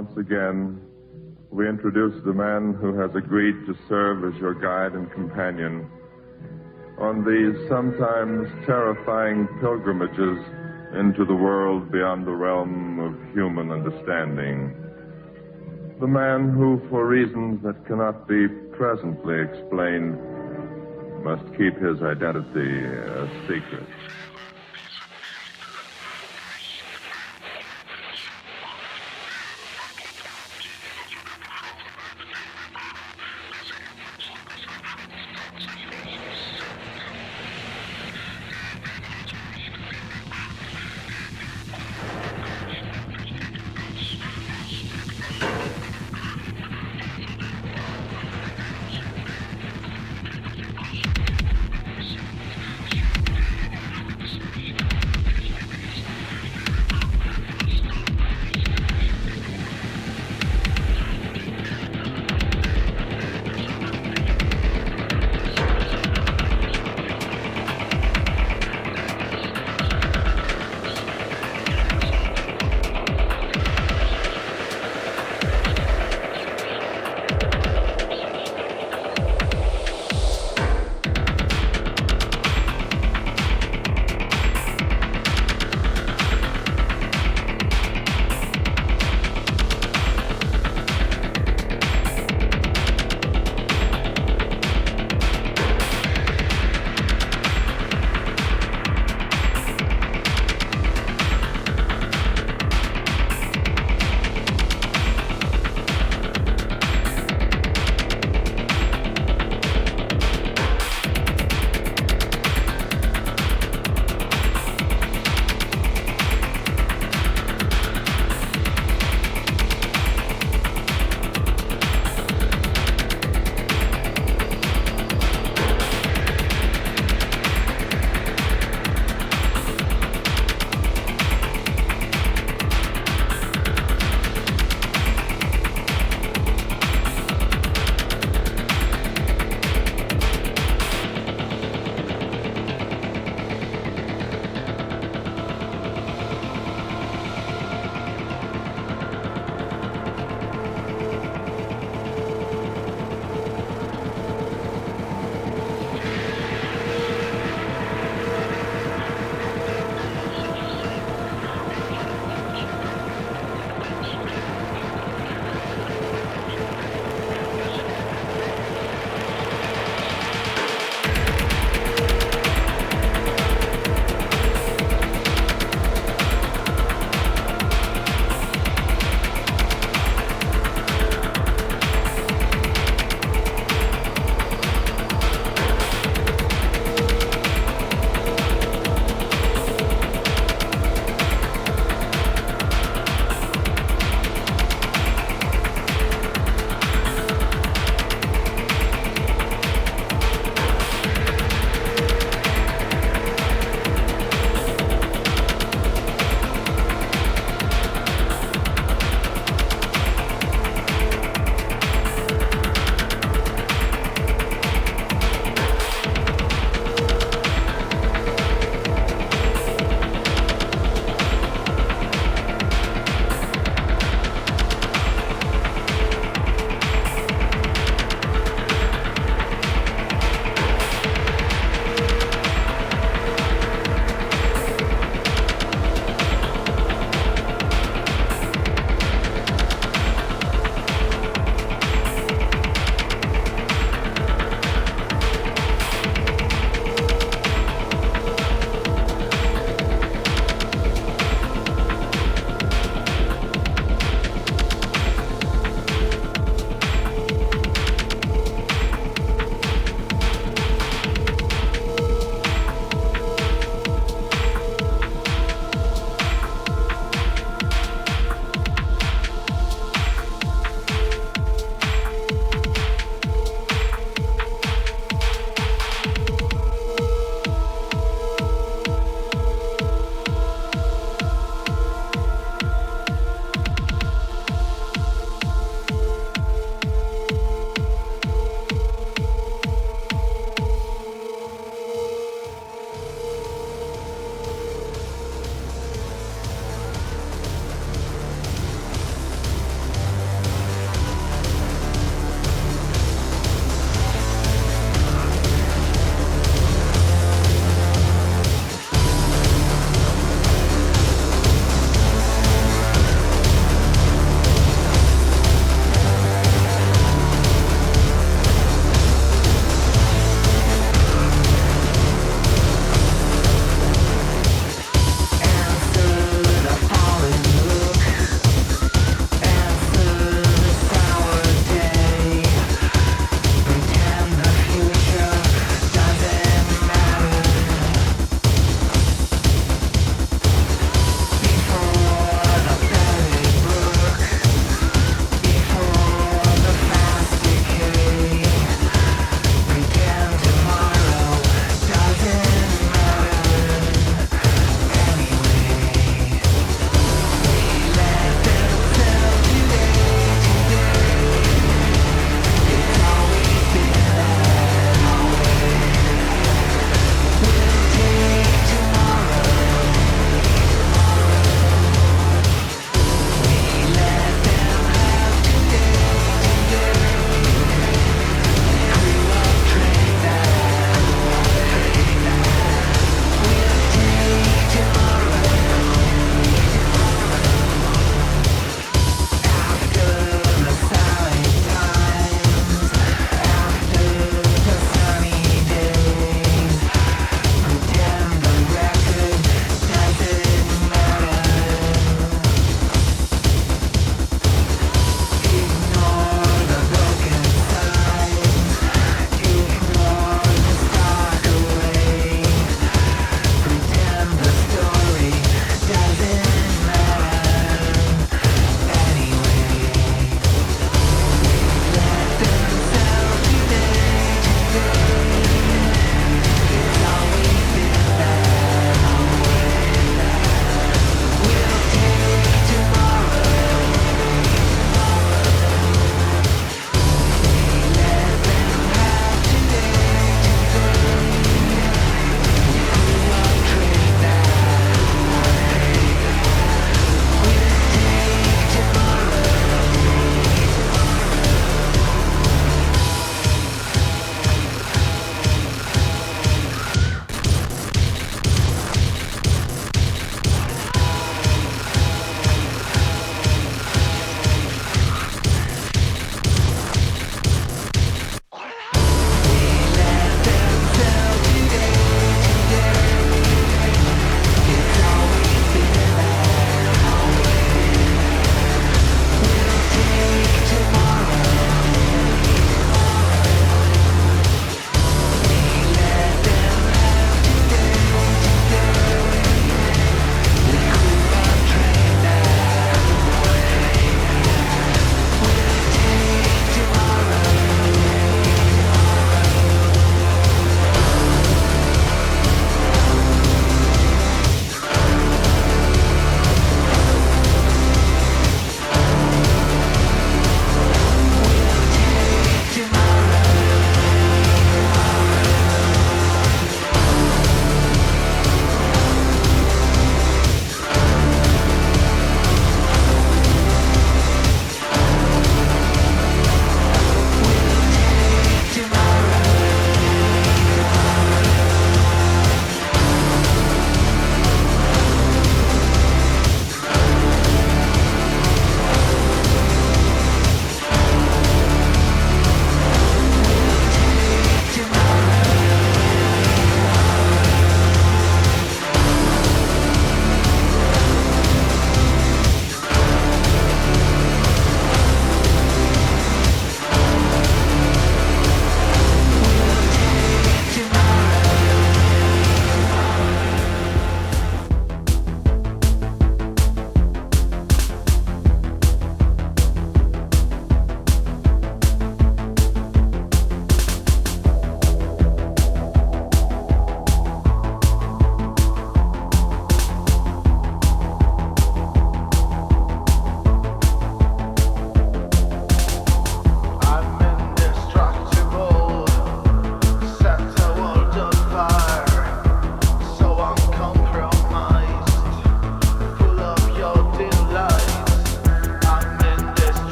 once again, we introduce the man who has agreed to serve as your guide and companion on these sometimes terrifying pilgrimages into the world beyond the realm of human understanding. The man who, for reasons that cannot be presently explained, must keep his identity a secret.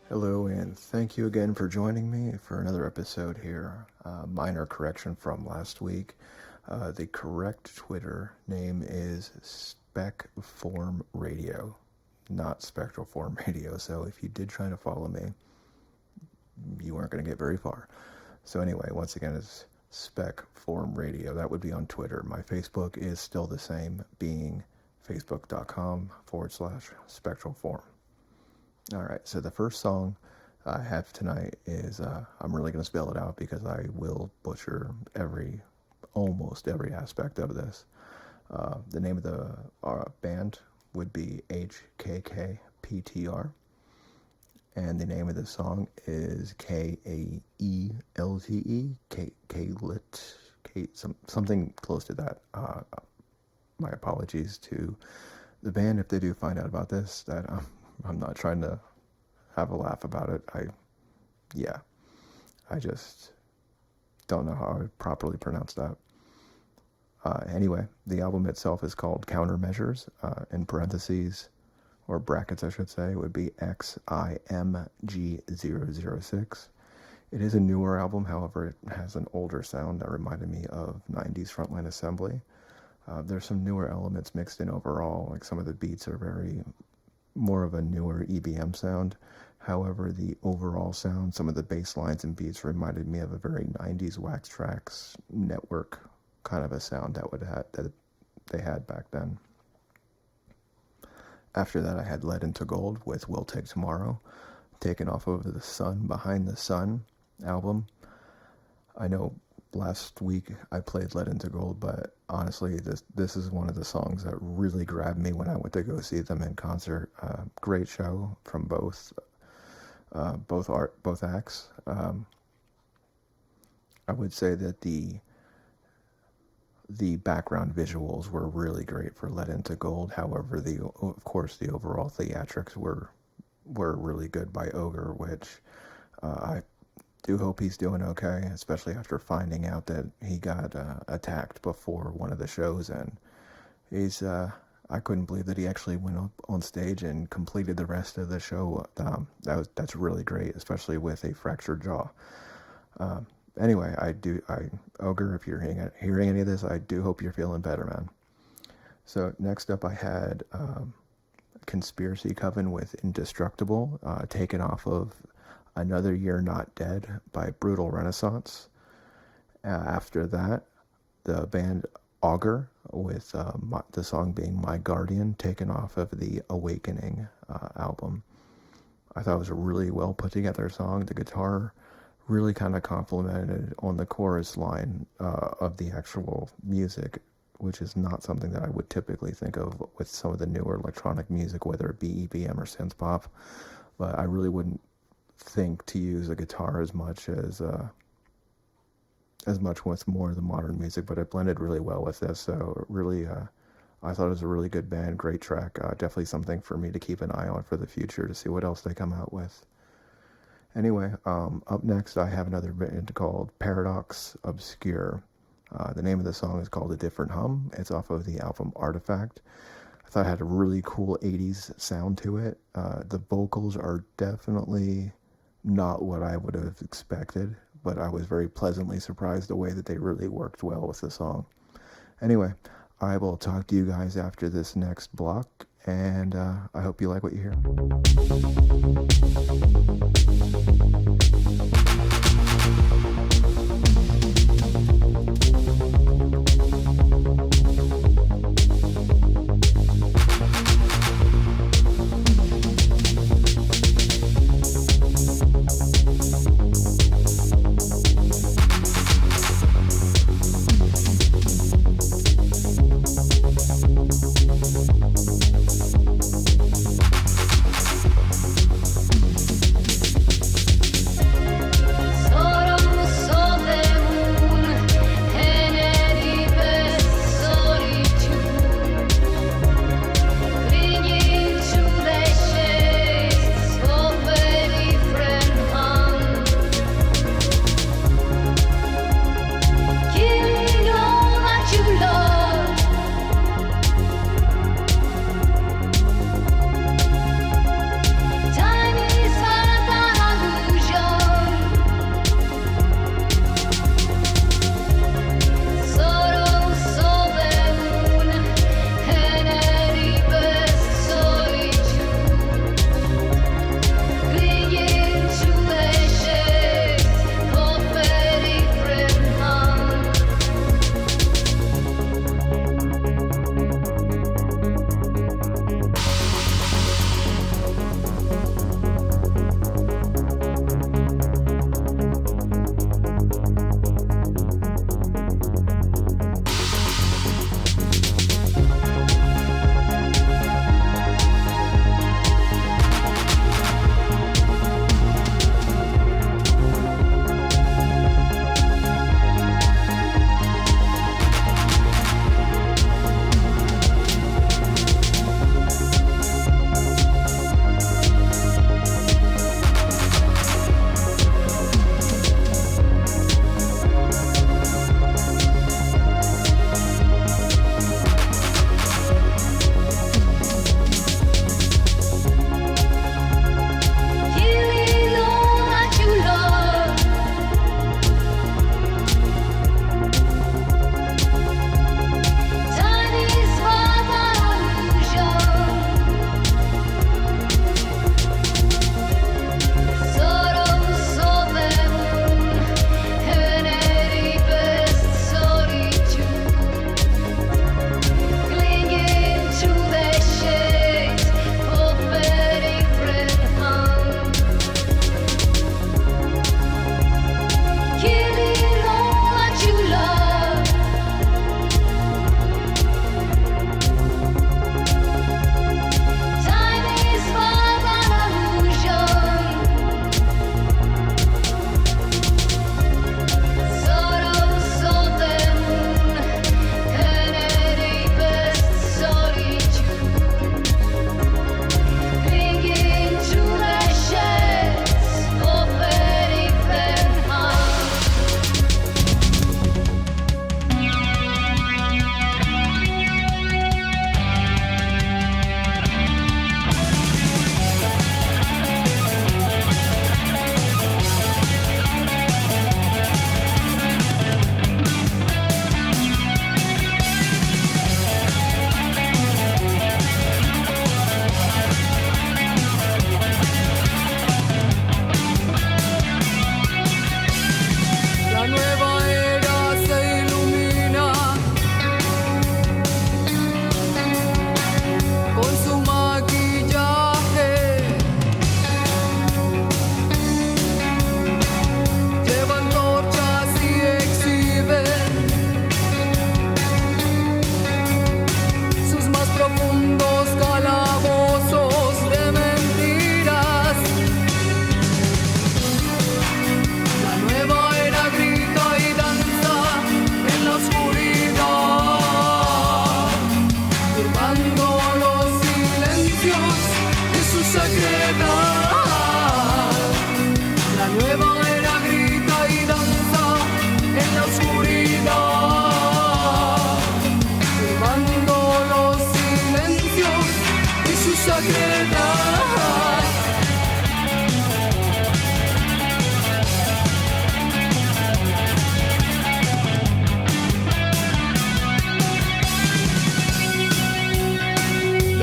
Hello, and thank you again for joining me for another episode here. Minor correction from last week. The correct Twitter name is Spec Form Radio, not Spectral Form Radio. So if you did try to follow me, you weren't going to get very far. So anyway, once again, it's Spec Form Radio. That would be on Twitter. My Facebook is still the same, being facebook.com/Spectral Form. All right, so the first song I have tonight is, I'm really going to spell it out because I will butcher almost every aspect of this. The name of the band would be HKKPTR, and the name of the song is Kaelte, something close to that. My apologies to the band if they do find out about this, that I'm not trying to have a laugh about it. I just don't know how I would properly pronounce that. Anyway, the album itself is called Countermeasures, in parentheses, or brackets I should say, would be XIMG006. It is a newer album, however, it has an older sound that reminded me of 90s Frontline Assembly. There's some newer elements mixed in overall, like some of the beats are very more of a newer EBM sound. However, the overall sound, some of the bass lines and beats reminded me of a very 90s Wax Trax network kind of a sound that they had back then. After that, I had Lead Into Gold with Will Take Tomorrow, taken off of the Sun Behind the Sun album. I know last week I played Lead Into Gold, but honestly, this is one of the songs that really grabbed me when I went to go see them in concert. Great show from both acts. I would say that the background visuals were really great for Lead Into Gold. However, of course the overall theatrics were really good by Ogre, which I do hope he's doing okay, especially after finding out that he got attacked before one of the shows, and he's I couldn't believe that he actually went up on stage and completed the rest of the show. That's really great, especially with a fractured jaw. Anyway, Ogre, if you're hearing any of this, I do hope you're feeling better, man. So next up I had Conspiracy Coven with Indestructible, taken off of Another Year Not Dead by Brutal Renaissance. After that, the band Augur with the song being My Guardian, taken off of the Awakening album. I thought it was a really well put together song. The guitar really kind of complimented on the chorus line of the actual music, which is not something that I would typically think of with some of the newer electronic music, whether it be EBM or synth pop. But I really wouldn't think to use a guitar as much with more of the modern music, but it blended really well with this. So really, I thought it was a really good band, great track. Definitely something for me to keep an eye on for the future to see what else they come out with. Anyway, up next I have another band called Paradox Obscure. The name of the song is called A Different Hum. It's off of the album Artifact. I thought it had a really cool 80s sound to it. The vocals are definitely not what I would have expected, but I was very pleasantly surprised the way that they really worked well with the song. Anyway, I will talk to you guys after this next block, and I hope you like what you hear.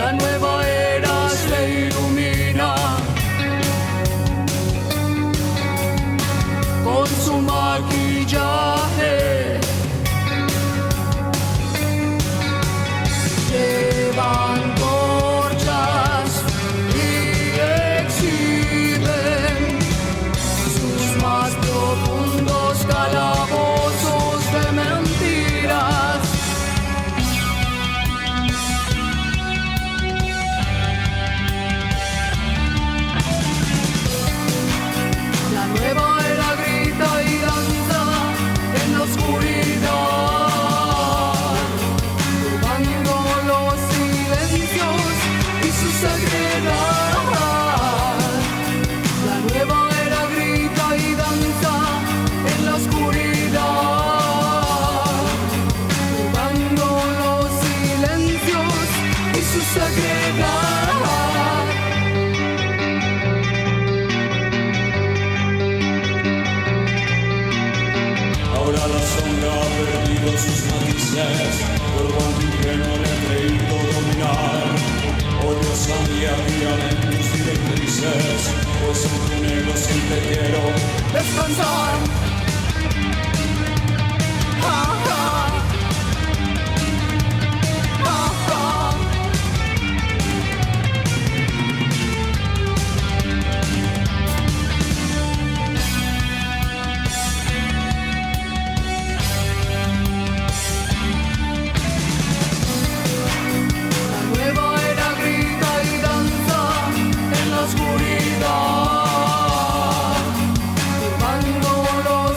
La nueva era se ilumina con su maquillaje. Llevan antorchas y exhiben sus más profundos calabozos de mentiras. La nueva era grita y danza en la oscuridad, turbando los silencios y su sagredad. La nueva era grita y danza en la oscuridad, turbando los silencios y su sagredad. Ahora la sombra ha perdido sus matices, por cuanto ingenuo le ha creído dominar. Odio sabía en tus directrices, pues en tu negro siempre quiero Descansar. Ja, ja. Ja, ja. La nueva era grita y danza en la oscuridad, turbando los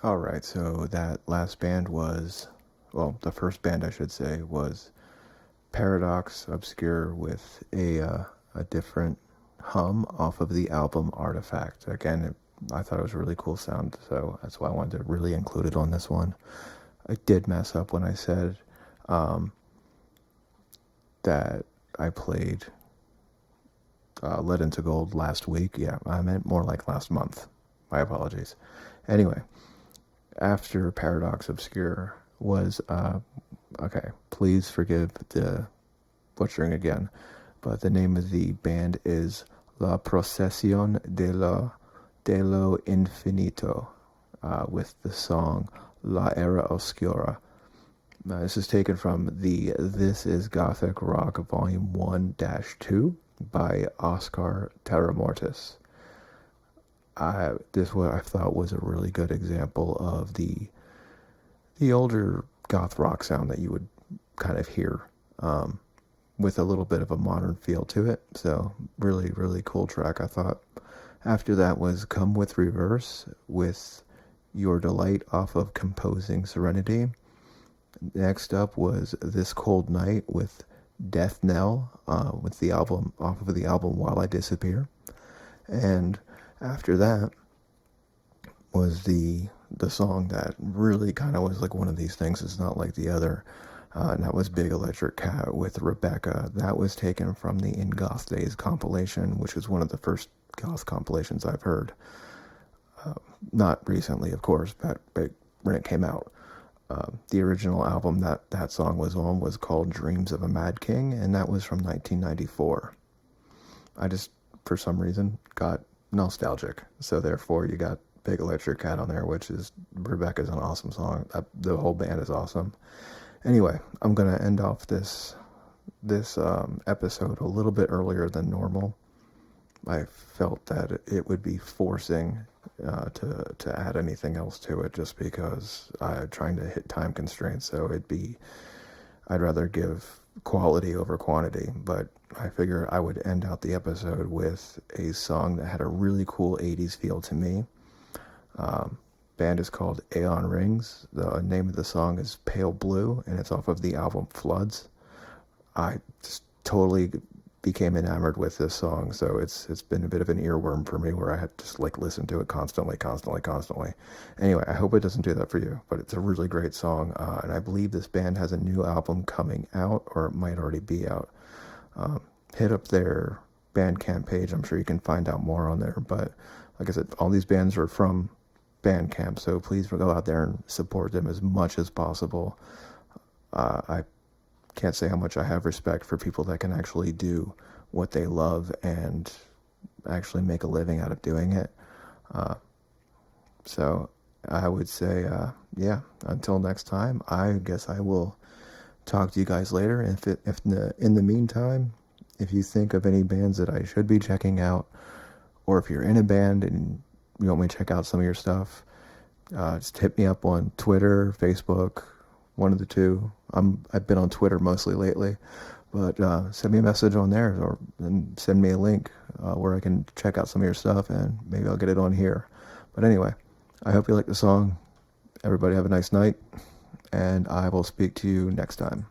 Alright, so that last band was, well, the first band I should say was Paradox Obscure with a different hum off of the album Artifact. Again, I thought it was a really cool sound, so that's why I wanted to really include it on this one. I did mess up when I said that I played Lead into Gold last week. Yeah, I meant more like last month. My apologies. Anyway, after Paradox Obscure was, okay, please forgive the butchering again, but the name of the band is La Procesión de lo Infinito, with the song La Era Oscura. This is taken from the This Is Gothic Rock Volume 1-2 by Oscar Terramortis. This what I thought was a really good example of the older goth rock sound that you would kind of hear, with a little bit of a modern feel to it. So really, really cool track, I thought. After that was Come With Reverse with Your Delight off of Composing Serenity. Next up was This Cold Night with Death Knell, with the album off of the album While I Disappear. And after that was the song that really kind of was like one of these things. It's not like the other. And that was Big Electric Cat with Rebecca. That was taken from the In Goth Days compilation, which was one of the first goth compilations I've heard. Not recently, of course, but when it came out. The original album that song was on was called Dreams of a Mad King, and that was from 1994. I just, for some reason, got nostalgic. So therefore, you got Big Electric Cat on there, which is, Rebecca's an awesome song. The whole band is awesome. Anyway, I'm going to end off this episode a little bit earlier than normal. I felt that it would be forcing to add anything else to it, just because I'm trying to hit time constraints. So I'd rather give quality over quantity, but I figure I would end out the episode with a song that had a really cool 80s feel to me. Band is called Aeon Rings. The name of the song is Pale Blue, and it's off of the album Floods. I just totally became enamored with this song, so it's been a bit of an earworm for me, where I had to just like listen to it constantly. Anyway, I hope it doesn't do that for you, but it's a really great song, and I believe this band has a new album coming out, or it might already be out. Hit up their Bandcamp page. I'm sure you can find out more on there, but like I said, all these bands are from Bandcamp, so please go out there and support them as much as possible. I can't say how much I have respect for people that can actually do what they love and actually make a living out of doing it. So I would say, yeah, until next time, I guess I will talk to you guys later. If in the meantime, if you think of any bands that I should be checking out, or if you're in a band and you want me to check out some of your stuff, just hit me up on Twitter, Facebook, one of the two. I've been on Twitter mostly lately, but send me a message on there, or and send me a link where I can check out some of your stuff, and maybe I'll get it on here. But anyway, I hope you like the song. Everybody have a nice night, and I will speak to you next time.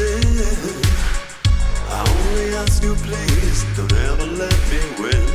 I only ask you, please, don't ever let me win.